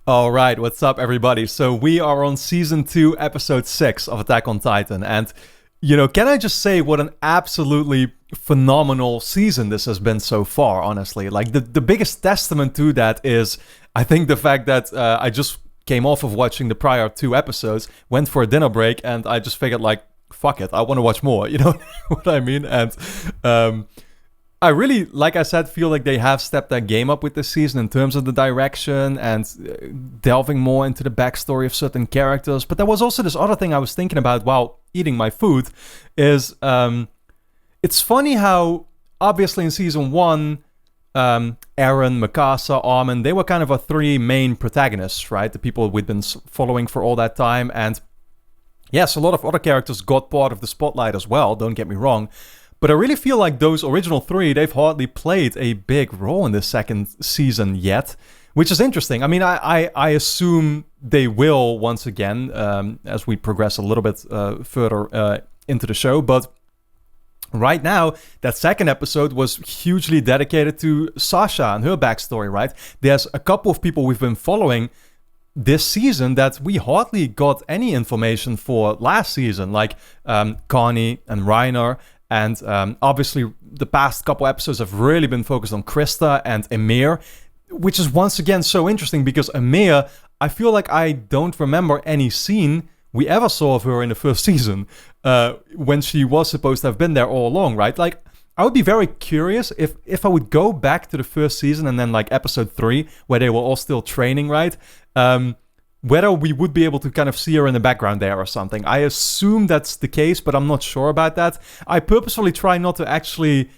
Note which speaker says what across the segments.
Speaker 1: Alright, what's up everybody? So we are on Season 2, Episode 6 of Attack on Titan, and, can I just say what an absolutely phenomenal season this has been so far, honestly. Like, the biggest testament to that is, I think, the fact that I just came off of watching the prior 2 episodes, went for a dinner break, and I just figured, like, fuck it, I want to watch more, you know what I mean? And, I really, like I said, feel like they have stepped their game up with this season in terms of the direction and delving more into the backstory of certain characters. But there was also this other thing I was thinking about while eating my food is it's funny how obviously in season 1, Eren, Mikasa, Armin, they were kind of our 3 main protagonists, right? The people we'd been following for all that time. And yes, a lot of other characters got part of the spotlight as well, don't get me wrong. But I really feel like those original 3, they've hardly played a big role in the second season yet, which is interesting. I mean, I assume they will once again as we progress a little bit further into the show. But right now, that second episode was hugely dedicated to Sasha and her backstory, right? There's a couple of people we've been following this season that we hardly got any information for last season, like Connie and Reiner. And obviously, the past couple episodes have really been focused on Krista and Ymir, which is once again so interesting because Ymir, I feel like I don't remember any scene we ever saw of her in the first season when she was supposed to have been there all along, right? Like, I would be very curious if I would go back to the first season and then like episode 3, where they were all still training, right? Whether we would be able to kind of see her in the background there or something. I assume that's the case, but I'm not sure about that. I purposefully try not to actually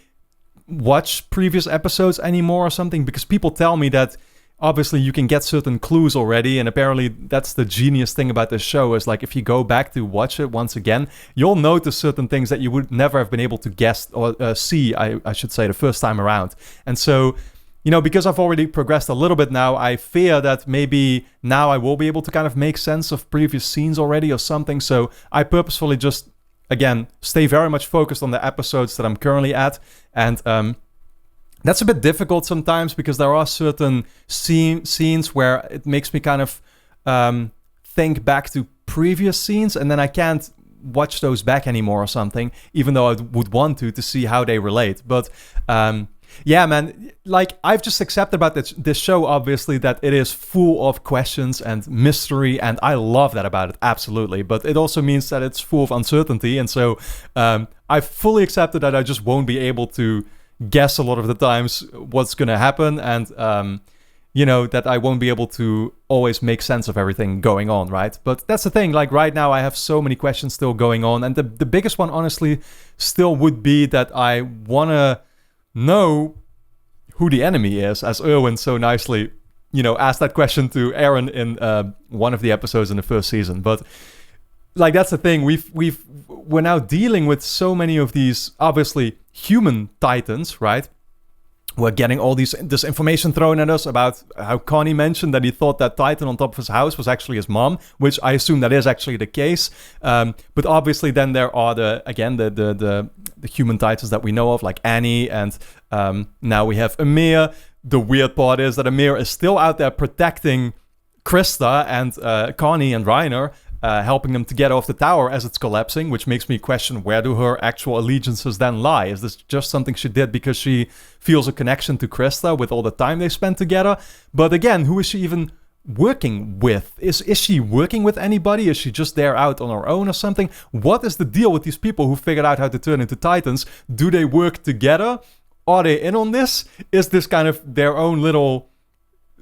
Speaker 1: watch previous episodes anymore or something, because people tell me that obviously you can get certain clues already, and apparently that's the genius thing about this show, is like if you go back to watch it once again, you'll notice certain things that you would never have been able to guess or see, I should say, the first time around. And so, because I've already progressed a little bit now, I fear that maybe now I will be able to kind of make sense of previous scenes already or something. So I purposefully just, again, stay very much focused on the episodes that I'm currently at. And that's a bit difficult sometimes because there are certain scenes where it makes me kind of think back to previous scenes, and then I can't watch those back anymore or something, even though I would want to see how they relate. But yeah, man, like, I've just accepted about this show, obviously, that it is full of questions and mystery, and I love that about it, absolutely. But it also means that it's full of uncertainty, and so I've fully accepted that I just won't be able to guess a lot of the times what's going to happen, and, that I won't be able to always make sense of everything going on, right? But that's the thing, like, right now I have so many questions still going on, and the biggest one, honestly, still would be that I want to know who the enemy is, as Erwin so nicely, asked that question to Eren in one of the episodes in the first season. But like, that's the thing, we're now dealing with so many of these obviously human titans, right? We're getting all this information thrown at us about how Connie mentioned that he thought that Titan on top of his house was actually his mom, which I assume that is actually the case. But obviously then there are the human Titans that we know of, like Annie, and now we have Ymir. The weird part is that Ymir is still out there protecting Krista and Connie and Reiner, helping them to get off the tower as it's collapsing, which makes me question, where do her actual allegiances then lie? Is this just something she did because she feels a connection to Krista with all the time they spent together? But again, who is she even working with? Is she working with anybody? Is she just there out on her own or something? What is the deal with these people who figured out how to turn into Titans? Do they work together? Are they in on this? Is this kind of their own little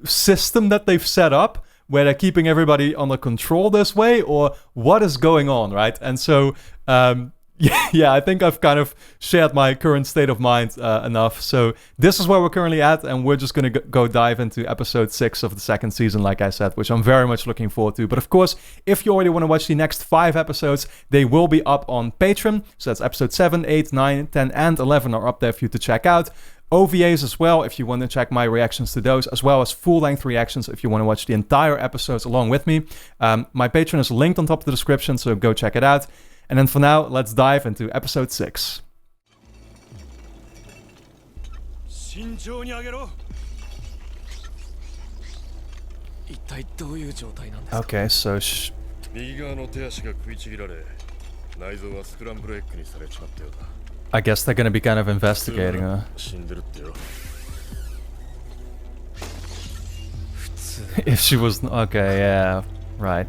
Speaker 1: system that they've set up, where they're keeping everybody under control this way, or what is going on, right? And so, yeah, I think I've kind of shared my current state of mind enough. So this is where we're currently at, and we're just going to go dive into episode 6 of the second season, like I said, which I'm very much looking forward to. But of course, if you already want to watch the next 5 episodes, they will be up on Patreon. So that's episode 7, 8, 9, 10, and 11 are up there for you to check out. OVAs as well, if you want to check my reactions to those, as well as full-length reactions if you want to watch the entire episodes along with me. My Patreon is linked on top of the description, so go check it out. And then for now, let's dive into episode 6. Okay, so
Speaker 2: 右側の手足が食いちぎられ、内臓はスクランブルエッグにされちまったようだ。
Speaker 1: I guess they're gonna be kind of investigating her.
Speaker 2: 死んでるってよ。
Speaker 1: If she was... Okay, yeah, right.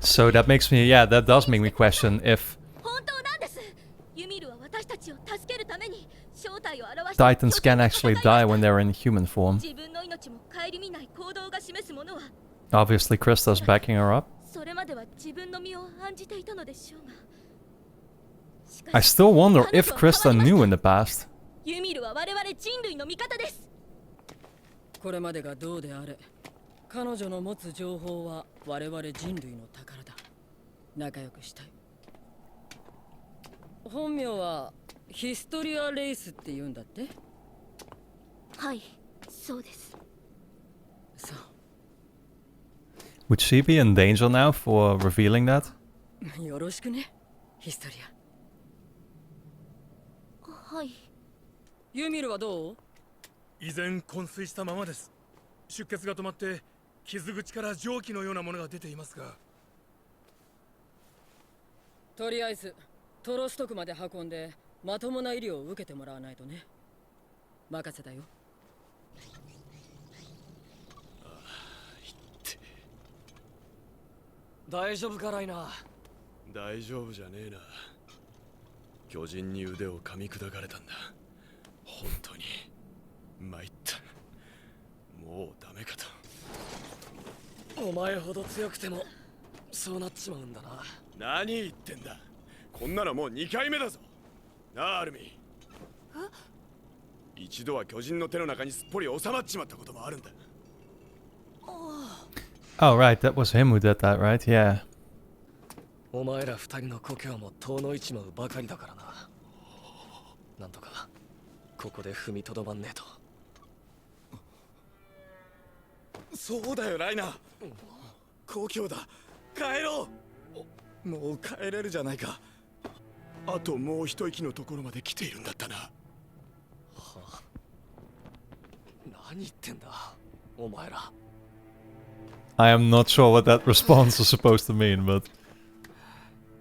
Speaker 1: So that makes me... Yeah, that does make me question if... Titans can actually die when they're in human form. Obviously, Krista's backing her up. I still wonder if Krista knew in the past.
Speaker 3: これまでがどうであれ、彼女の持つ情報は我々人類の宝だ。仲良くしたい。本名はヒストリア・レイスって言うんだって？
Speaker 4: はい、そうです。
Speaker 3: そう。
Speaker 1: Would she be in danger now for revealing that?
Speaker 3: よろしくね、ヒストリ
Speaker 4: ア。はい。
Speaker 3: ユミルはどう？
Speaker 5: 依然昏睡したままです。出血が止まって傷口から蒸気のようなものが出ていますが。
Speaker 3: とりあえずトロストクまで運んでまともな医療を受けてもらわないとね。任せだよ。
Speaker 6: 大丈夫かライナー。
Speaker 2: 大丈夫じゃねえな。巨人に腕を噛み砕かれたんだ。本当に参った。もうダメかと。
Speaker 6: お前ほど強くてもそうなっちまうんだな。
Speaker 2: 何言ってんだ。こんなのもう2回目だぞ。なあアルミ。一度は巨人の手の中にすっぽり収まっちまったこともあるんだ。
Speaker 1: Oh, right, that was him who did that, right? Yeah.
Speaker 6: お前ら二人の故郷も遠のいちまうばかりだからな。なんとかここで踏みとどまんねえと。
Speaker 2: そうだよライナー。故郷だ。帰ろう。もう帰れるじゃないか。あともう一息のところまで来ているんだったな。は
Speaker 6: あ、何言ってんだお前ら。
Speaker 1: I am not sure what that response is supposed to mean, but...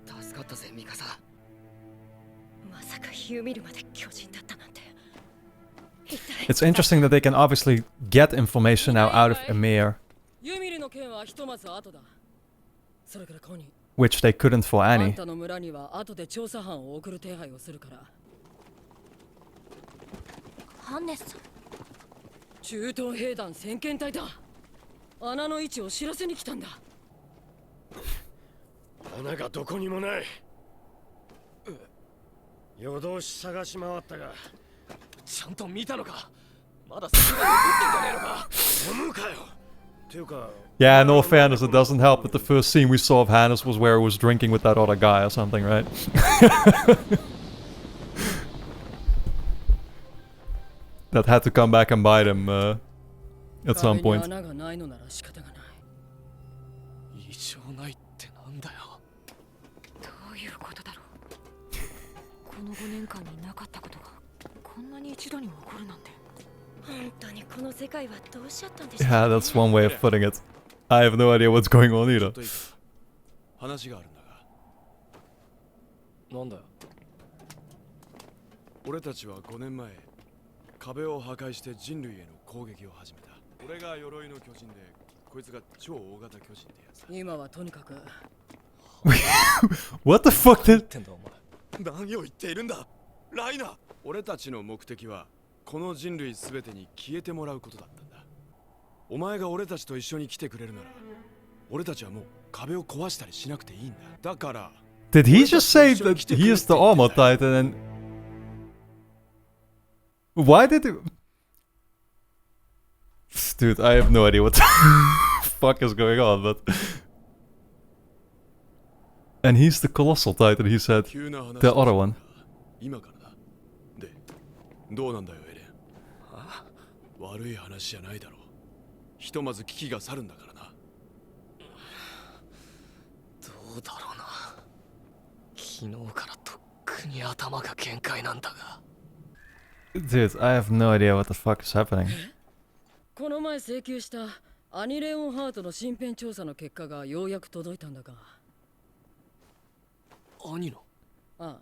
Speaker 6: 助かったぜミカサ。
Speaker 4: まさかユミルまで巨人だったなんて。
Speaker 1: It's interesting that they can obviously get information now out of Ymir,
Speaker 3: ユミルの件はひとまず後だ。それからコニー。
Speaker 1: which they couldn't for
Speaker 3: あん
Speaker 1: Annie.
Speaker 3: たの村には後で調査班を送る手配をするから。
Speaker 4: ハンネスさん。
Speaker 3: 中東兵団先遣隊だ。穴の位置を知らせに来たんだ。
Speaker 5: 穴がどこにもない。夜通し探し回ったが、
Speaker 6: ちゃんと見たのか。まだ先が残ってんじゃねえのか。
Speaker 5: 思うかよ。ていうか。
Speaker 1: Yeah, in all fairness, it doesn't help that the first scene we saw of Hannes was where he was drinking with that other guy or something, right? That had to come back and bite him at some point.
Speaker 3: 穴がないのなら仕方がない。
Speaker 6: 異常ないってなんだよ。
Speaker 4: どういうことだろう。この5年間になかったことがこんなに一度に起こるなんて。本当にこの世界はどうしちゃったんでしょう。
Speaker 1: Yeah, that's one way of putting it. I have no idea what's going on either.
Speaker 2: 話があるんだが。
Speaker 6: なんだよ。
Speaker 2: 俺たちは5年前、壁を破壊して人類への攻撃を始めた。俺が鎧の巨人で、こいつが超大型巨人ってやつだ。
Speaker 3: 今はとにかく。
Speaker 1: What the fuck did...
Speaker 2: 何を言っているんだライナー。俺たちの目的はこの人類すべてに消えてもらうことだったんだ。お前が俺たちと一緒に来てくれるなら俺たちはもう壁を壊したりしなくていいんだ。だから
Speaker 1: Did he just say that he is the armor titan and... Why did he... Dude, I have no idea what the fuck is going on, but... And he's the colossal titan, he said. The other one.
Speaker 2: 今からだ。で、どうなんだよエレン。悪い話じゃないだろう。ひとまず危機が去るんだからな。
Speaker 6: どうだろうな。
Speaker 4: 危
Speaker 6: 昨日からとっくに頭が限界なんだが。
Speaker 1: Dude, I have no idea what the fuck is happening.
Speaker 3: この前請求したアニレオンハートの身辺調査の結果がようやく届いたんだが。
Speaker 6: 兄の。
Speaker 3: あ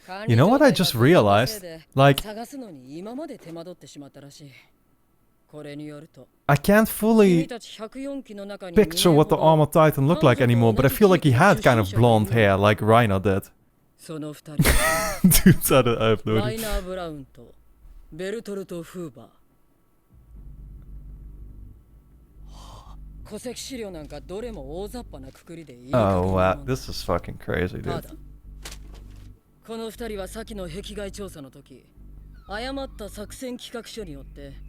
Speaker 3: あ。
Speaker 1: You know what I just realized? Like,
Speaker 3: 探すのに今まで手間取ってしまったらしい。これによると
Speaker 1: I can't fully picture what the armored titan looked like anymore, but I feel like he had kind of blonde hair like Reiner did.
Speaker 3: その二人
Speaker 1: Dude, I have no
Speaker 3: ライ
Speaker 1: idea.
Speaker 3: ナー・ブラウンとベルトルト・フーバー。戸籍資料なんかどれも大雑把なくくりでいい。
Speaker 1: Oh wow, this is fucking crazy,
Speaker 3: た
Speaker 1: dude.
Speaker 3: だこの二人は先の壁外調査の時誤った作戦企画書によって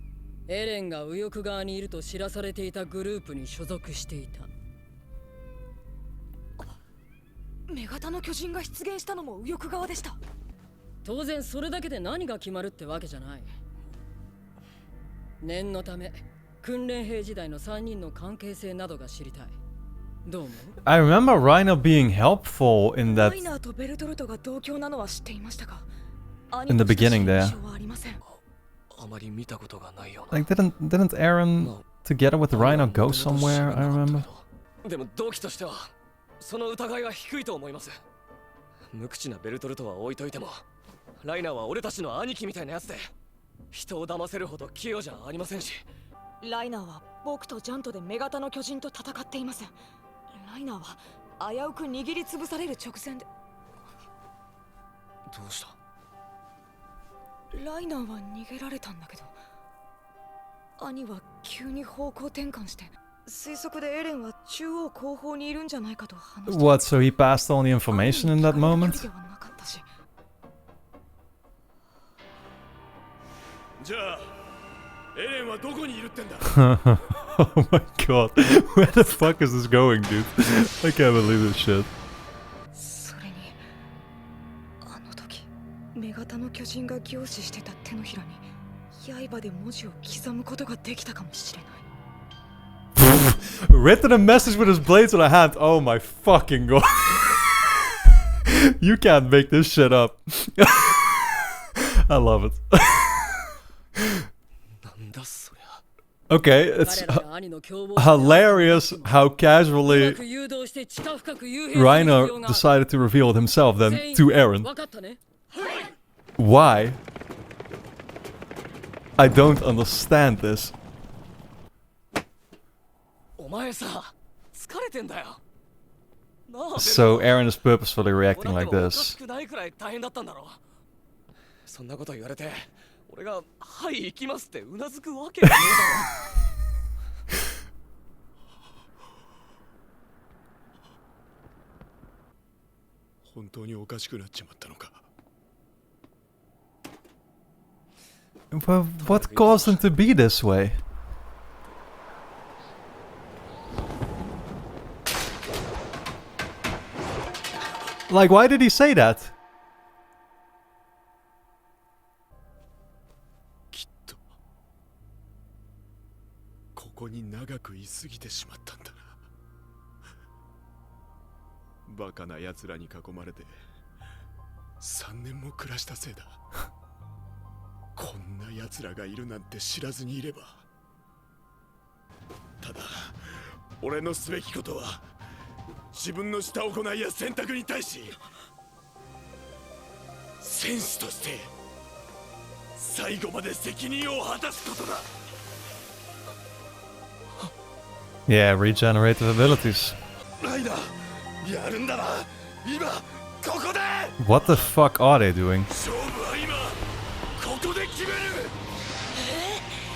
Speaker 3: エレンが右翼側にいると知らされていたグループに所属していた。
Speaker 4: 女型の巨人が出現したのも右翼側でした。
Speaker 3: 当然それだけで何が決まるってわけじゃない。念のため訓練兵時代の3人の関係性などが知りたい。どう思う？
Speaker 1: I remember Reiner being helpful in
Speaker 4: ラ
Speaker 1: that
Speaker 4: イナーとベルトルトが同郷なのは知っていましたが、
Speaker 1: in the beginning there.
Speaker 4: ありません。
Speaker 6: あまり見たことがないような。
Speaker 1: Like didn't Eren together with Reiner go somewhere? I remember.
Speaker 6: でも動機としてはその疑いは低いと思います。無口なベルトルトは置いといても、ライナーは俺たちの兄貴みたいなやつで、人を騙せるほど器用じゃありませんし。
Speaker 4: ライナーは僕とジャントで女型の巨人と戦っています。ライナーは危うく握りつぶされる直前で。
Speaker 6: どうした？
Speaker 4: ライナーは逃げられたんだけど、兄は急に方向転換して、推測でエレンは中央後方にいるんじゃないかと話して。
Speaker 1: What? So he passed on the information in that moment?
Speaker 2: じゃあエレンはどこにいるってんだ？
Speaker 1: Oh my god. Where the fuck is this going, dude? I can't believe this shit.
Speaker 4: それにあの時女型の巨人が凝視してた手のひらに刃で文字を刻むことができたかもしれない。
Speaker 1: Written a message with his blades in a hand. Oh my fucking god. You can't make this shit up. I love it. Okay, it's hilarious how casually Reiner decided to reveal it himself then to Eren. Why? I don't understand this. So Eren is purposefully reacting like this.
Speaker 6: そんなこと言われて、俺がはい行きますってうなずくわけがねえだろ。
Speaker 2: 本当におかしくなっちまったのか。
Speaker 1: But what caused him to be this way? Like, why did he say that?
Speaker 2: きっとここに長く居すぎてしまったんだな。バカな奴らに囲まれて3年も暮らしたせいだ。こんな奴らがいるなんて知らずにいれば。ただ俺のすべきことは自分のした行いや選択に対し戦士として最後まで責任を果たすことだ。
Speaker 1: Yeah, regenerative abilities.
Speaker 2: ライダーやるんだな。今ここで
Speaker 1: What the fuck are they doing?
Speaker 2: 勝負は今ここで決める。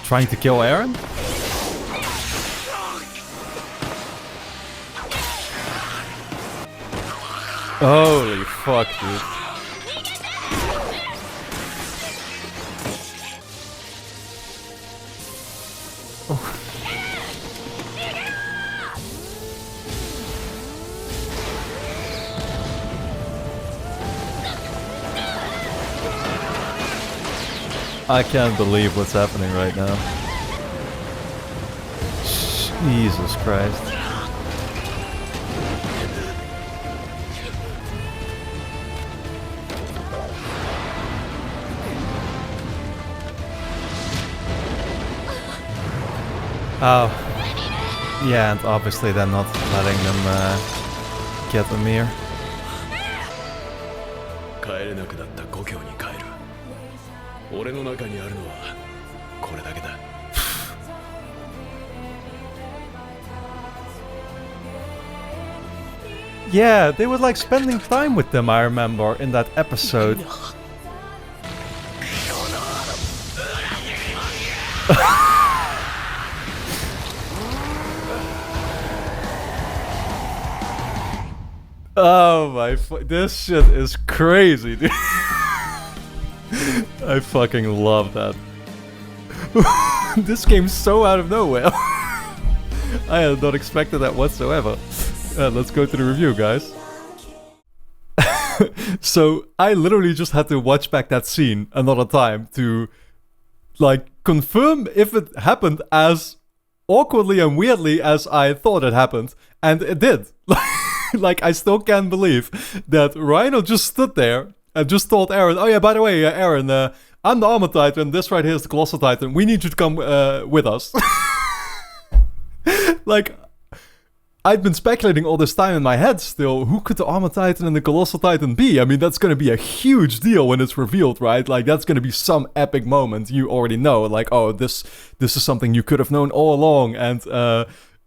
Speaker 1: Trying to kill Eren? Holy fuck, dude. I can't believe what's happening right now. Jesus Christ. Oh. Yeah, and obviously they're not letting them get Ymir.
Speaker 2: 帰れなくなった故郷に帰る。俺の中にあるのはこれだけだ。
Speaker 1: Yeah, they were like spending time with them, I remember, in that episode. Oh my, this shit is crazy, dude. I fucking love that. This came so out of nowhere. I had not expected that whatsoever. Let's go to the review, guys. So, I literally just had to watch back that scene another time to, like, confirm if it happened as awkwardly and weirdly as I thought it happened. And it did. Like, I still can't believe that Reiner just stood there and just told Eren, oh yeah, by the way, Eren, I'm the Armor Titan, this right here is the Colossal Titan, we need you to come with us. Like, I'd been speculating all this time in my head still, who could the Armor Titan and the Colossal Titan be? I mean, that's gonna be a huge deal when it's revealed, right? Like, that's gonna be some epic moment you already know, like, oh, this is something you could have known all along, and,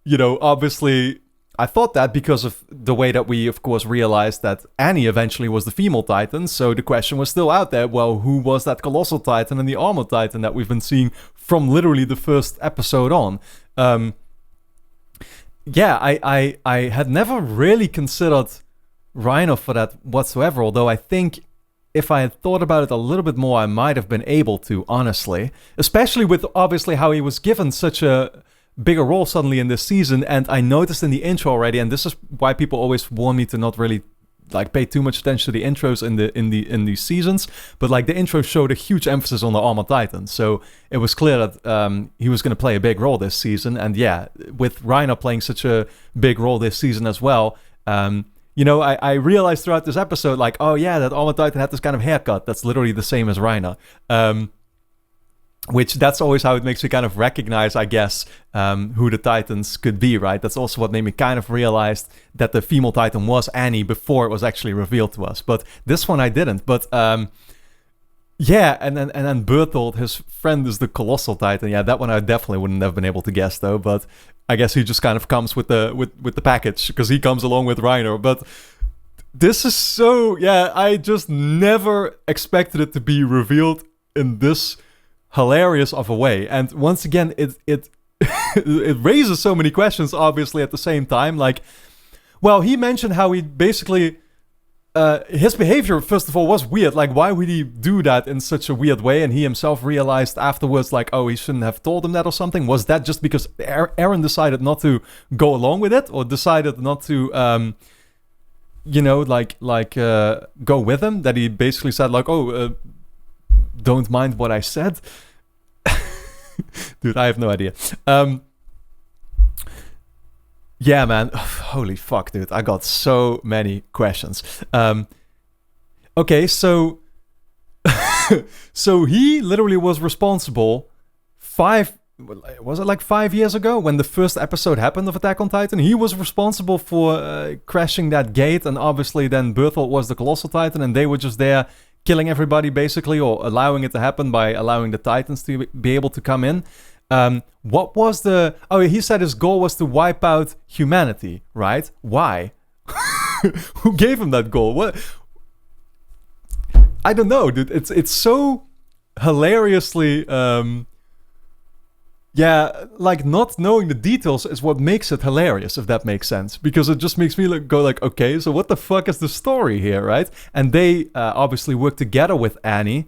Speaker 1: you know, obviously, I thought that because of the way that we, of course, realized that Annie eventually was the female Titan, so the question was still out there, well, who was that Colossal Titan and the Armor Titan that we've been seeing from literally the first episode on? Yeah, I had never really considered Reiner for that whatsoever, although I think if I had thought about it a little bit more, I might have been able to, honestly. Especially with, obviously, how he was given such a bigger role suddenly in this season, and I noticed in the intro already, and this is why people always warn me to not really like pay too much attention to the intros in these seasons, but like the intro showed a huge emphasis on the Armor Titan, so it was clear that he was going to play a big role this season. And yeah, with Reiner playing such a big role this season as well, you know, I realized throughout this episode, like, oh yeah, that Armor Titan had this kind of haircut that's literally the same as Reiner. Which that's always how it makes me kind of recognize, I guess, who the Titans could be, right? That's also what made me kind of realize that the female Titan was Annie before it was actually revealed to us. But this one I didn't. But yeah, and then Bertholdt, his friend, is the Colossal Titan. Yeah, that one I definitely wouldn't have been able to guess though. But I guess he just kind of comes with the package because he comes along with Reiner. But this is so, yeah, I just never expected it to be revealed in this hilarious of a way. And once again, it it raises so many questions, obviously, at the same time. Like, well, he mentioned how he basically his behavior, first of all, was weird. Like, why would he do that in such a weird way? And he himself realized afterwards, like, oh, he shouldn't have told him that or something. Was that just because Eren decided not to go along with it, or decided not to you know, like go with him? That he basically said, like, oh, don't mind what I said. Dude, I have no idea. Yeah, man. Holy fuck, dude. I got so many questions. Okay, so so he literally was responsible was it like 5 years ago when the first episode happened of Attack on Titan? He was responsible for crashing that gate, and obviously then Bertholdt was the Colossal Titan, and they were just there killing everybody basically, or allowing it to happen by allowing the Titans to be able to come in. What was the... Oh, he said his goal was to wipe out humanity, right? Why? Who gave him that goal? What? I don't know, dude. It's so hilariously... yeah, like not knowing the details is what makes it hilarious, if that makes sense. Because it just makes me go like, okay, so what the fuck is the story here, right? And they obviously work together with Annie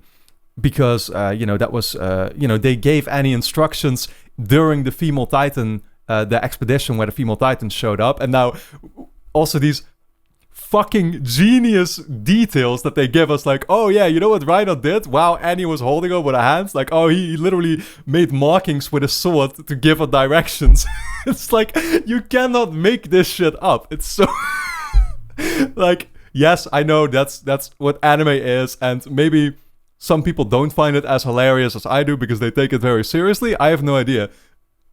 Speaker 1: because, you know, that was, you know, they gave Annie instructions during the female Titan, the expedition where the female Titans showed up. And now also these fucking genius details that they give us, like, oh yeah, you know what Reiner did? Wow, Annie was holding her with her hands. Like, oh, he literally made markings with a sword to give her directions. It's like, you cannot make this shit up. It's so... like, yes, I know that's what anime is, and maybe some people don't find it as hilarious as I do because they take it very seriously. I have no idea.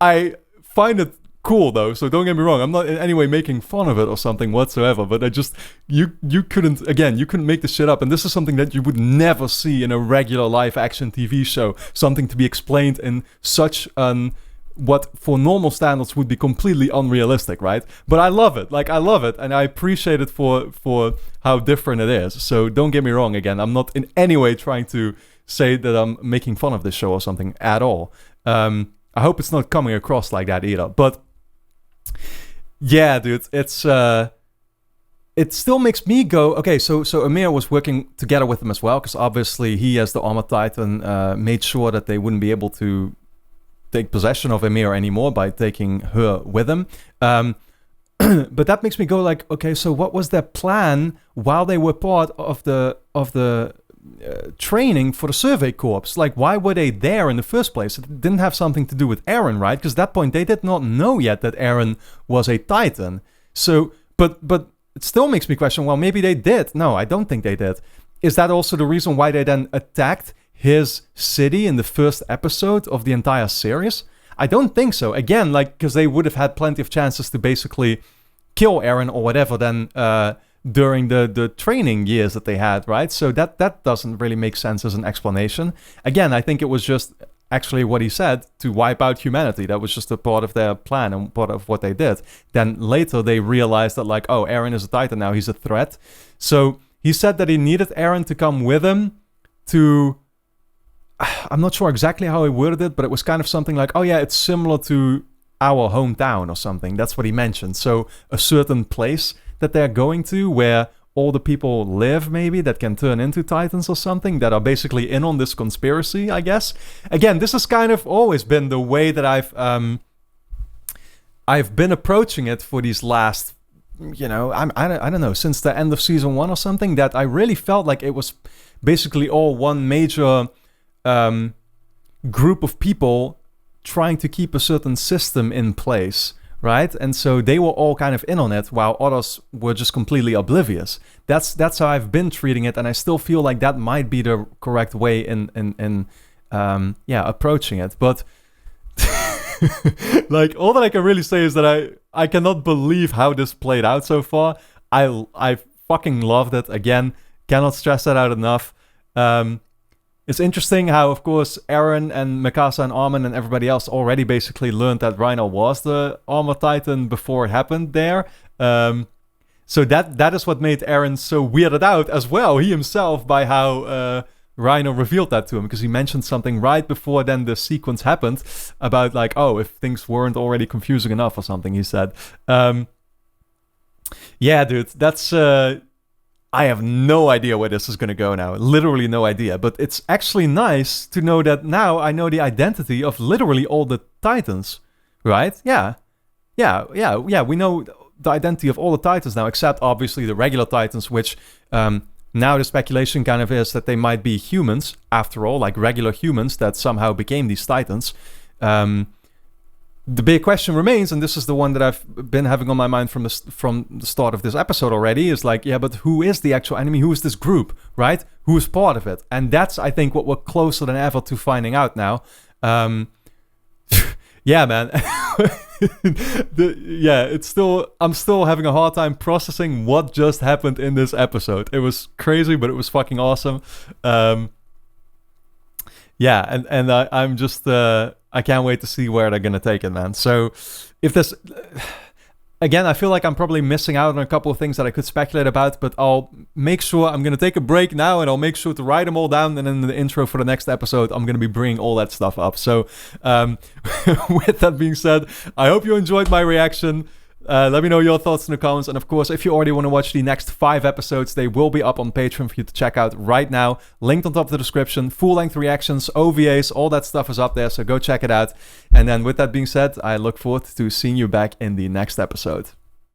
Speaker 1: I find it cool though, so don't get me wrong, I'm not in any way making fun of it or something whatsoever, but I just, you couldn't make this shit up, and this is something that you would never see in a regular live action TV show, something to be explained in such an, what for normal standards would be completely unrealistic, right? But I love it, I love it, and I appreciate it for how different it is, so don't get me wrong, again, I'm not in any way trying to say that I'm making fun of this show or something at all. I hope it's not coming across like that either, but yeah, dude, it's it still makes me go, okay, so Ymir was working together with him as well, because obviously he, as the Armored Titan, made sure that they wouldn't be able to take possession of Ymir anymore by taking her with him. But that makes me go like, okay, so what was their plan while they were part of the training for the Survey Corps? Like, why were they there in the first place? It didn't have something to do with Eren, right? Because at that point they did not know yet that Eren was a Titan. So, but it still makes me question, well, maybe they did. No, I don't think they did. Is that also the reason why they then attacked his city in the first episode of the entire series? I don't think so. Again, because they would have had plenty of chances to basically kill Eren or whatever then during the training years that they had, right? So that doesn't really make sense as an explanation. Again, I think it was just actually what he said, to wipe out humanity. That was just a part of their plan and part of what they did. Then later they realized that oh, Eren is a Titan now, he's a threat. So he said that he needed Eren to come with him to... I'm not sure exactly how he worded it, but it was kind of something like, oh yeah, it's similar to our hometown or something. That's what he mentioned. So a certain place that they're going to where all the people live, maybe, that can turn into Titans or something, that are basically in on this conspiracy, I guess. Again, this has kind of always been the way that I've been approaching it for these last, I don't know, since the end of season 1 or something, that I really felt like it was basically all one major group of people trying to keep a certain system in place, right? And so they were all kind of in on it, while others were just completely oblivious. That's how I've been treating it, and I still feel like that might be the correct way in approaching it. But all that I can really say is that I cannot believe how this played out so far. I fucking loved it. Again, cannot stress that out enough. It's interesting how, of course, Eren and Mikasa and Armin and everybody else already basically learned that Reiner was the Armored Titan before it happened there. So that is what made Eren so weirded out as well, he himself, by how Reiner revealed that to him. Because he mentioned something right before then the sequence happened about if things weren't already confusing enough or something, he said. Yeah, dude, that's... I have no idea where this is going to go now. Literally no idea. But it's actually nice to know that now I know the identity of literally all the Titans. Right? Yeah. We know the identity of all the Titans now, except obviously the regular Titans, which now the speculation kind of is that they might be humans, after all, like regular humans that somehow became these Titans. The big question remains, and this is the one that I've been having on my mind from the start of this episode already, is but who is the actual enemy? Who is this group, right? Who is part of it? And that's, I think, what we're closer than ever to finding out now. Yeah, man. I'm still having a hard time processing what just happened in this episode. It was crazy, but it was fucking awesome. Yeah, and I'm just... I can't wait to see where they're going to take it, man. So, if there's... Again, I feel like I'm probably missing out on a couple of things that I could speculate about, but I'll make sure... I'm going to take a break now, and I'll make sure to write them all down, and in the intro for the next episode, I'm going to be bringing all that stuff up. So, with that being said, I hope you enjoyed my reaction. Let me know your thoughts in the comments. And of course, if you already want to watch the next 5 episodes, they will be up on Patreon for you to check out right now. Linked on top of the description. Full-length reactions, OVAs, all that stuff is up there. So go check it out. And then with that being said, I look forward to seeing you back in the next episode.